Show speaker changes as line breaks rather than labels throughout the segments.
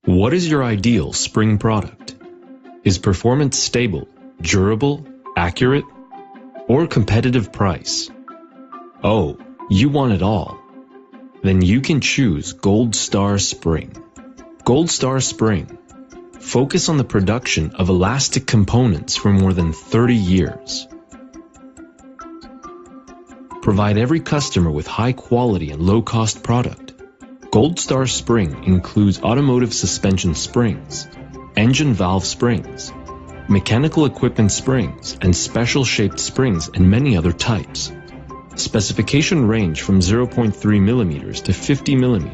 What is your ideal spring product? Is performance stable, durable, accurate, or competitive price? Oh, you want it all. Then you can choose goldstar-spring. Goldstar-spring. Focus on the production of elastic components for more than 30 years. Provide every customer with high quality and low cost product. goldstar-spring includes automotive suspension springs, engine valve springs, mechanical equipment springs, and special shaped springs and many other types. Specification range from 0.3 mm to 50 mm.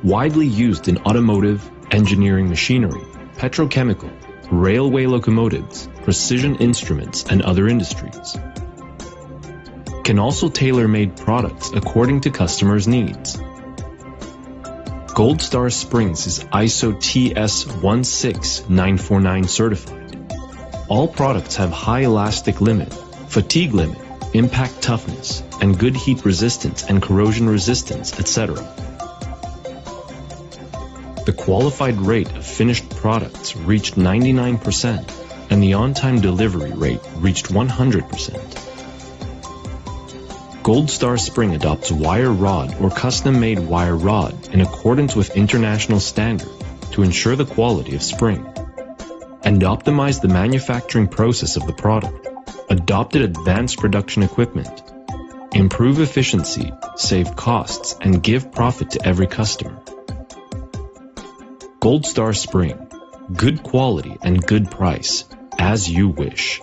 Widely used in automotive, engineering machinery, petrochemical, railway locomotives, precision instruments, and other industries. Can also tailor-made products according to customers' needs. Goldstar Springs is ISO TS 16949 certified. All products have high elastic limit, fatigue limit, impact toughness, and good heat resistance and corrosion resistance, etc. The qualified rate of finished products reached 99%, and the on-time delivery rate reached 100%. Goldstar Spring adopts wire rod or custom-made wire rod in accordance with international standard to ensure the quality of spring, and optimize the manufacturing process of the product, adopted advanced production equipment, improve efficiency, save costs, and give profit to every customer. Goldstar Spring. Good quality and good price, as you wish.